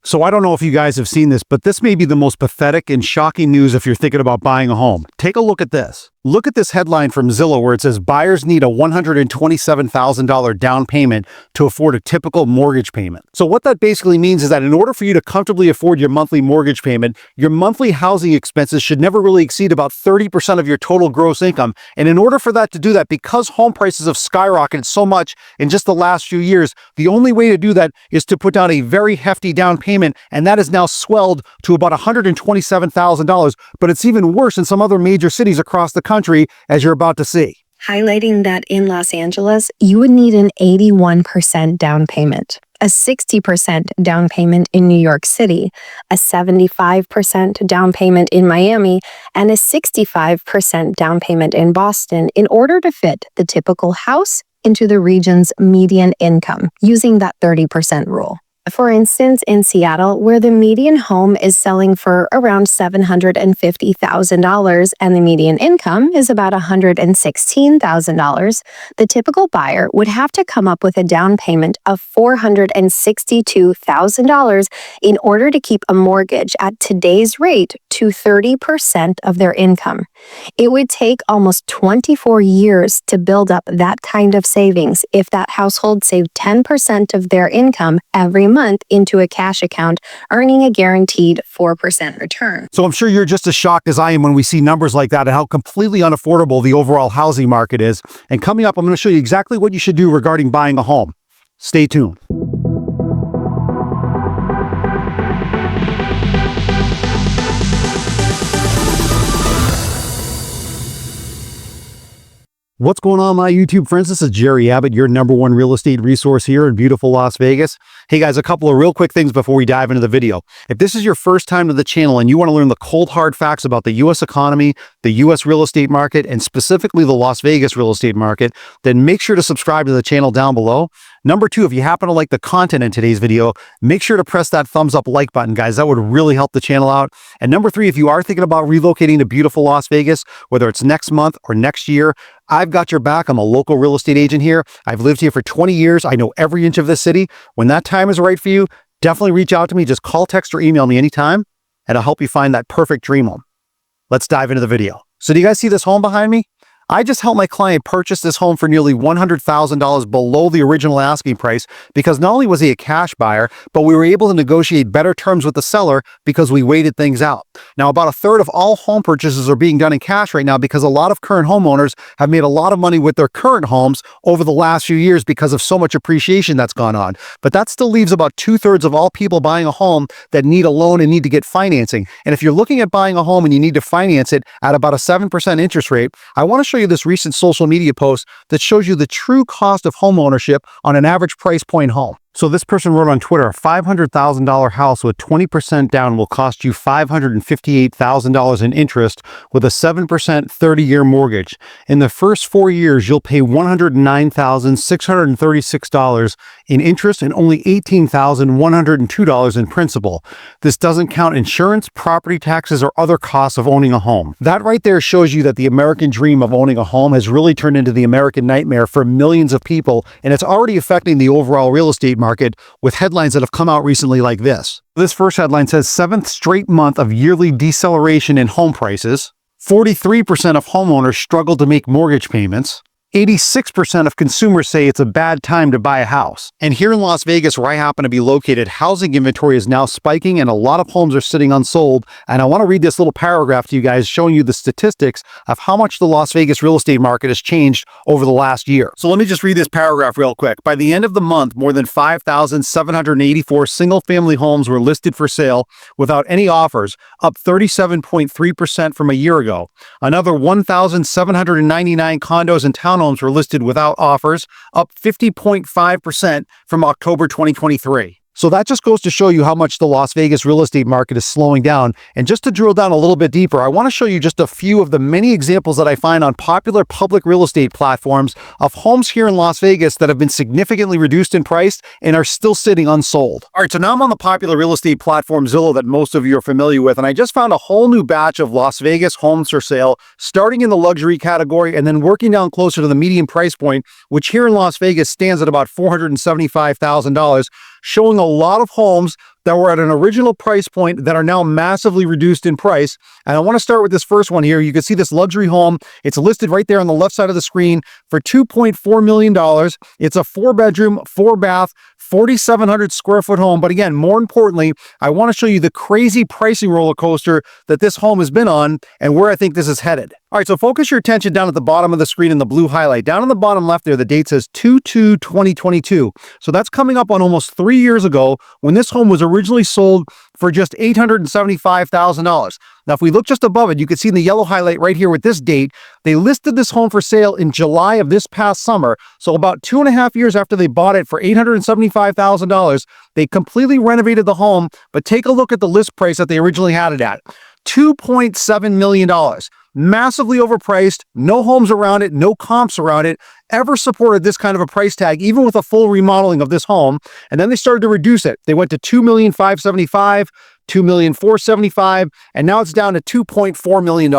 So I don't know if you guys have seen this, but this may be the most pathetic and shocking news if you're thinking about buying a home. Take a look at this. Look at this headline from Zillow where it says buyers need a $127,000 down payment to afford a typical mortgage payment. So what that basically means is that in order for you to comfortably afford your monthly mortgage payment, your monthly housing expenses should never really exceed about 30% of your total gross income. And in order for that to do that, because home prices have skyrocketed so much in just the last few years, the only way to do that is to put down a very hefty down payment, and that is now swelled to about $127,000. But it's even worse in some other major cities across the country, as you're about to see. Highlighting that in Los Angeles, you would need an 81% down payment, a 60% down payment in New York City, a 75% down payment in Miami, and a 65% down payment in Boston in order to fit the typical house into the region's median income, using that 30% rule. For instance, in Seattle, where the median home is selling for around $750,000 and the median income is about $116,000, the typical buyer would have to come up with a down payment of $462,000 in order to keep a mortgage at today's rate to 30% of their income. It would take almost 24 years to build up that kind of savings if that household saved 10% of their income every month into a cash account, earning a guaranteed 4% return. So I'm sure you're just as shocked as I am when we see numbers like that and how completely unaffordable the overall housing market is. And coming up, I'm going to show you exactly what you should do regarding buying a home. Stay tuned. What's going on, my YouTube friends? This is Jerry Abbott, your #1 real estate resource here in beautiful Las Vegas. Hey guys, a couple of real quick things before we dive into the video. If this is your first time to the channel and you want to learn the cold hard facts about the U.S. economy, the U.S. real estate market, and specifically the Las Vegas real estate market, then make sure to subscribe to the channel down below. Number 2, if you happen to like the content in today's video, make sure to press that thumbs up like button, guys. That would really help the channel out. And number 3, if you are thinking about relocating to beautiful Las Vegas, whether it's next month or next year, I've got your back. I'm a local real estate agent here. I've lived here for 20 years. I know every inch of this city. When that time is right for you, definitely reach out to me. Just call, text, or email me anytime, and I'll help you find that perfect dream home. Let's dive into the video. So do you guys see this home behind me? I just helped my client purchase this home for nearly $100,000 below the original asking price because not only was he a cash buyer, but we were able to negotiate better terms with the seller because we waited things out. Now, about a third of all home purchases are being done in cash right now because a lot of current homeowners have made a lot of money with their current homes over the last few years because of so much appreciation that's gone on. But that still leaves about 2/3 of all people buying a home that need a loan and need to get financing. And if you're looking at buying a home and you need to finance it at about a 7% interest rate, I want to show you this recent social media post that shows you the true cost of home ownership on an average price point home. So this person wrote on Twitter, a $500,000 house with 20% down will cost you $558,000 in interest with a 7% 30-year mortgage. In the first 4 years, you'll pay $109,636 in interest and only $18,102 in principal. This doesn't count insurance, property taxes, or other costs of owning a home. That right there shows you that the American dream of owning a home has really turned into the American nightmare for millions of people, and it's already affecting the overall real estate market with headlines that have come out recently like this. This first headline says, 7th straight month of yearly deceleration in home prices. 43% of homeowners struggle to make mortgage payments. 86% of consumers say it's a bad time to buy a house. And here in Las Vegas, where I happen to be located, housing inventory is now spiking and a lot of homes are sitting unsold. And I want to read this little paragraph to you guys showing you the statistics of how much the Las Vegas real estate market has changed over the last year. So let me just read this paragraph real quick. By the end of the month, more than 5,784 single-family homes were listed for sale without any offers, up 37.3% from a year ago. Another 1,799 condos and townhomes were listed without offers, up 50.5% from October 2023. So that just goes to show you how much the Las Vegas real estate market is slowing down. And just to drill down a little bit deeper, I want to show you just a few of the many examples that I find on popular public real estate platforms of homes here in Las Vegas that have been significantly reduced in price and are still sitting unsold. All right, so now I'm on the popular real estate platform Zillow that most of you are familiar with, and I just found a whole new batch of Las Vegas homes for sale, starting in the luxury category and then working down closer to the median price point, which here in Las Vegas stands at about $475,000, showing a lot of homes that were at an original price point that are now massively reduced in price. And I want to start with this first one here. You can see this luxury home. It's listed right there on the left side of the screen for $2.4 million. It's a 4-bedroom, 4-bath, 4,700 square foot home. But again, more importantly, I want to show you the crazy pricing roller coaster that this home has been on and where I think this is headed. All right, so focus your attention down at the bottom of the screen in the blue highlight. Down on the bottom left there, the date says 2/2/2022. So that's coming up on almost 3 years ago when this home was originally sold for just $875,000. Now, if we look just above it, you can see in the yellow highlight right here with this date, they listed this home for sale in July of this past summer. So about 2.5 years after they bought it for $875,000, they completely renovated the home. But take a look at the list price that they originally had it at. $2.7 million. Massively overpriced, no homes around it, no comps around it, ever supported this kind of a price tag, even with a full remodeling of this home. And then they started to reduce it. They went to $2,575,000, $2,475,000, and now it's down to $2.4 million.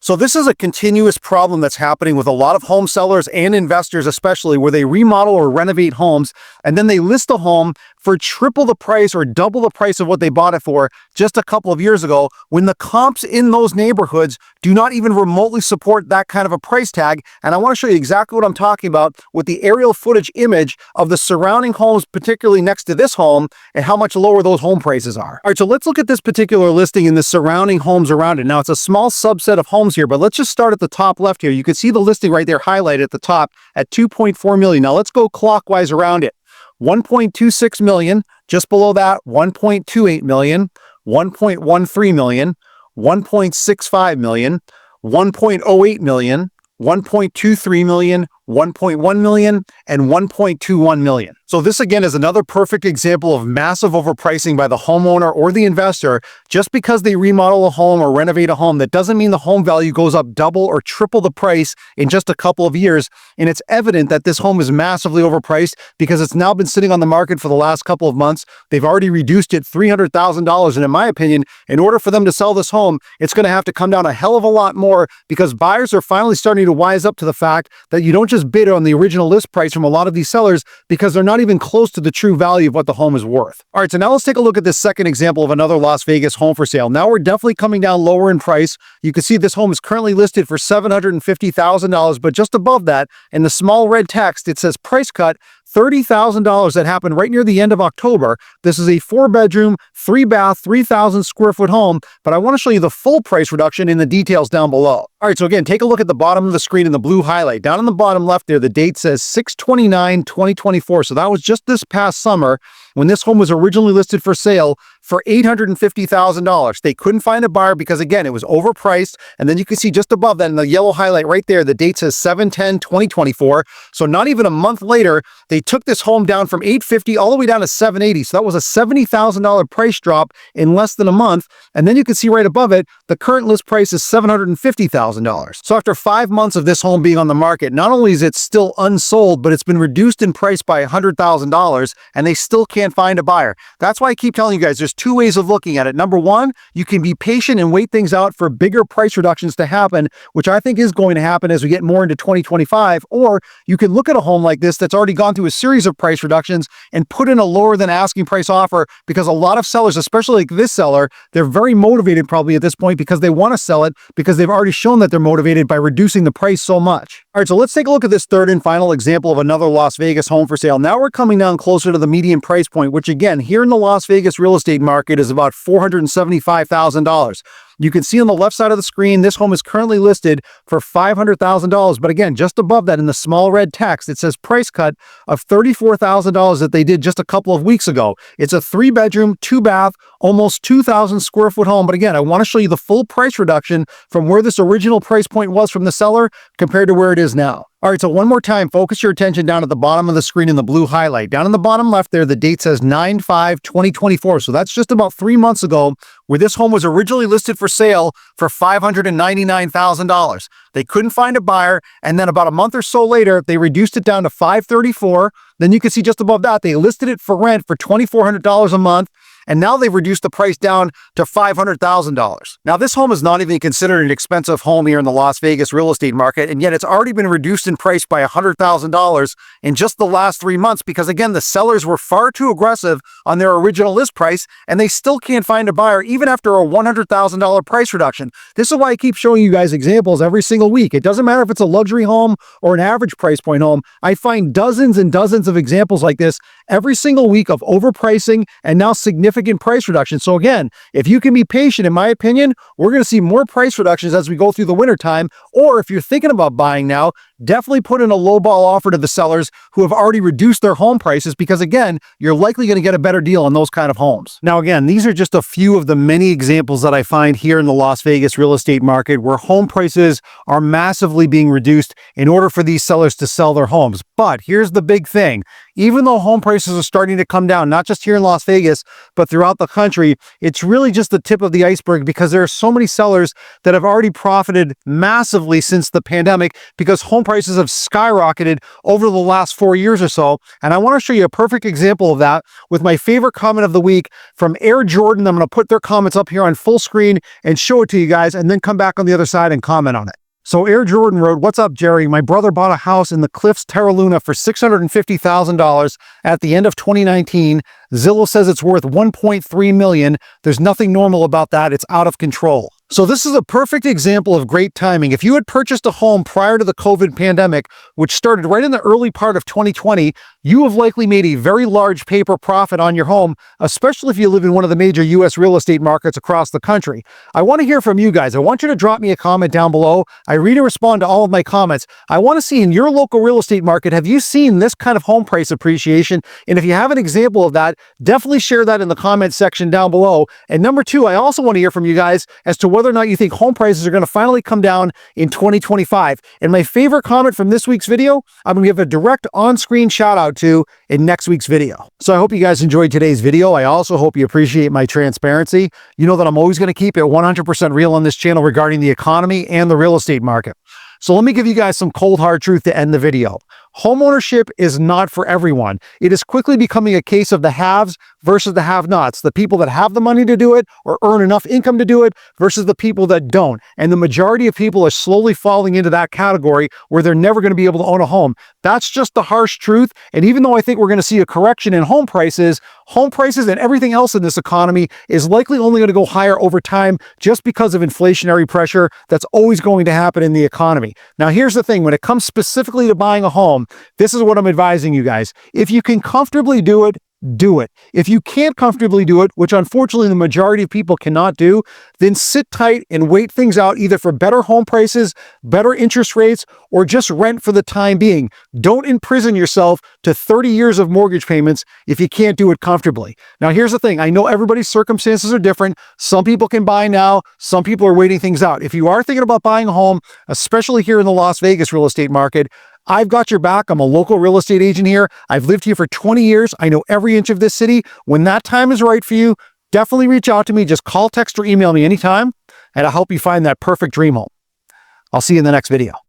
So this is a continuous problem that's happening with a lot of home sellers and investors, especially where they remodel or renovate homes, and then they list a home for triple the price or double the price of what they bought it for just a couple of years ago, when the comps in those neighborhoods do not even remotely support that kind of a price tag. And I want to show you exactly what I'm talking about with the aerial footage image of the surrounding homes, particularly next to this home, and how much lower those home prices are. All right, so let's look at this particular listing and the surrounding homes around it. Now, it's a small subset of homes here, but let's just start at the top left here. You can see the listing right there highlighted at the top at $2.4 million. Now, let's go clockwise around it. $1.26 million, just below that, $1.28 million, $1.13 million, $1.65 million, $1.08 million, $1.23 million, $1.1 million, and $1.21 million. So this again is another perfect example of massive overpricing by the homeowner or the investor. Just because they remodel a home or renovate a home, that doesn't mean the home value goes up double or triple the price in just a couple of years. And it's evident that this home is massively overpriced because it's now been sitting on the market for the last couple of months. They've already reduced it $300,000. And in my opinion, in order for them to sell this home, it's going to have to come down a hell of a lot more, because buyers are finally starting to wise up to the fact that you don't just bid on the original list price from a lot of these sellers, because they're not even close to the true value of what the home is worth. All right, so now let's take a look at this second example of another Las Vegas home for sale. Now we're definitely coming down lower in price. You can see this home is currently listed for $750,000, but just above that, in the small red text, it says price cut $30,000 that happened right near the end of October. This is a 4-bedroom, 3-bath, 3,000 square foot home, but I want to show you the full price reduction in the details down below. All right, so again, take a look at the bottom of the screen in the blue highlight. Down on the bottom left there, the date says 6/29/2024. So that was just this past summer when this home was originally listed for sale for $850,000. They couldn't find a buyer because, again, it was overpriced. And then you can see just above that in the yellow highlight right there, the date says 7/10/2024. So not even a month later, they took this home down from $850 all the way down to $780. So that was a $70,000 price drop in less than a month. And then you can see right above it, the current list price is $750,000. So after 5 months of this home being on the market, not only is it still unsold, but it's been reduced in price by $100,000, and they still can't find a buyer. That's why I keep telling you guys, there's two ways of looking at it. Number one, you can be patient and wait things out for bigger price reductions to happen, which I think is going to happen as we get more into 2025. Or you can look at a home like this that's already gone through a series of price reductions and put in a lower than asking price offer, because a lot of sellers, especially like this seller, they're very motivated probably at this point because they want to sell it, because they've already shown that they're motivated by reducing the price so much. All right, so let's take a look at this third and final example of another Las Vegas home for sale. Now we're coming down closer to the median price point, which again, here in the Las Vegas real estate market is about $475,000. You can see on the left side of the screen, this home is currently listed for $500,000. But again, just above that in the small red text, it says price cut of $34,000 that they did just a couple of weeks ago. It's a 3-bedroom, 2-bath, almost 2,000 square foot home. But again, I want to show you the full price reduction from where this original price point was from the seller compared to where it is now. All right, so one more time, focus your attention down at the bottom of the screen in the blue highlight. Down in the bottom left there, the date says 9/5/2024. So that's just about 3 months ago, where this home was originally listed for sale for $599,000. They couldn't find a buyer, and then about a month or so later, they reduced it down to $534,000. Then you can see just above that, they listed it for rent for $2,400 a month. and now they've reduced the price down to $500,000. Now, this home is not even considered an expensive home here in the Las Vegas real estate market, and yet it's already been reduced in price by $100,000 in just the last 3 months because, again, the sellers were far too aggressive on their original list price, and they still can't find a buyer even after a $100,000 price reduction. This is why I keep showing you guys examples every single week. It doesn't matter if it's a luxury home or an average price point home. I find dozens and dozens of examples like this every single week of overpricing and now significant price reductions. So again, if you can be patient, in my opinion, we're going to see more price reductions as we go through the winter time. Or if you're thinking about buying now, definitely put in a lowball offer to the sellers who have already reduced their home prices because, again, you're likely going to get a better deal on those kind of homes. Now, again, these are just a few of the many examples that I find here in the Las Vegas real estate market where home prices are massively being reduced in order for these sellers to sell their homes. But here's the big thing. Even though home prices are starting to come down, not just here in Las Vegas, but throughout the country, it's really just the tip of the iceberg because there are so many sellers that have already profited massively since the pandemic because home prices have skyrocketed over the last 4 years or so. And I want to show you a perfect example of that with my favorite comment of the week from Air Jordan. I'm going to put their comments up here on full screen and show it to you guys and then come back on the other side and comment on it. So Air Jordan wrote, "What's up, Jerry? My brother bought a house in the Cliffs, Terra Luna for $650,000 at the end of 2019. Zillow says it's worth $1.3 million. There's nothing normal about that. It's out of control." So this is a perfect example of great timing. If you had purchased a home prior to the COVID pandemic, which started right in the early part of 2020, you have likely made a very large paper profit on your home, especially if you live in one of the major U.S. real estate markets across the country. I want to hear from you guys. I want you to drop me a comment down below. I read and respond to all of my comments. I want to see in your local real estate market, have you seen this kind of home price appreciation? And if you have an example of that, definitely share that in the comment section down below. And number two, I also want to hear from you guys as to whether or not you think home prices are going to finally come down in 2025. And my favorite comment from this week's video, I'm going to give a direct on-screen shout out to in next week's video. So I hope you guys enjoyed today's video. I also hope you appreciate my transparency. You know that I'm always going to keep it 100% real on this channel regarding the economy and the real estate market. So let me give you guys some cold hard truth to end the video. Homeownership is not for everyone. It is quickly becoming a case of the haves versus the have-nots, the people that have the money to do it or earn enough income to do it versus the people that don't. And the majority of people are slowly falling into that category where they're never going to be able to own a home. That's just the harsh truth. And even though I think we're going to see a correction in home prices and everything else in this economy is likely only going to go higher over time just because of inflationary pressure that's always going to happen in the economy. Now, here's the thing. When it comes specifically to buying a home, this is what I'm advising you guys. If you can comfortably do it, do it. If you can't comfortably do it, which unfortunately the majority of people cannot do, then sit tight and wait things out either for better home prices, better interest rates, or just rent for the time being. Don't imprison yourself to 30 years of mortgage payments if you can't do it comfortably. Now, here's the thing. I know everybody's circumstances are different. Some people can buy now. Some people are waiting things out. If you are thinking about buying a home, especially here in the Las Vegas real estate market, I've got your back. I'm a local real estate agent here. I've lived here for 20 years. I know every inch of this city. When that time is right for you, definitely reach out to me. Just call, text, or email me anytime, and I'll help you find that perfect dream home. I'll see you in the next video.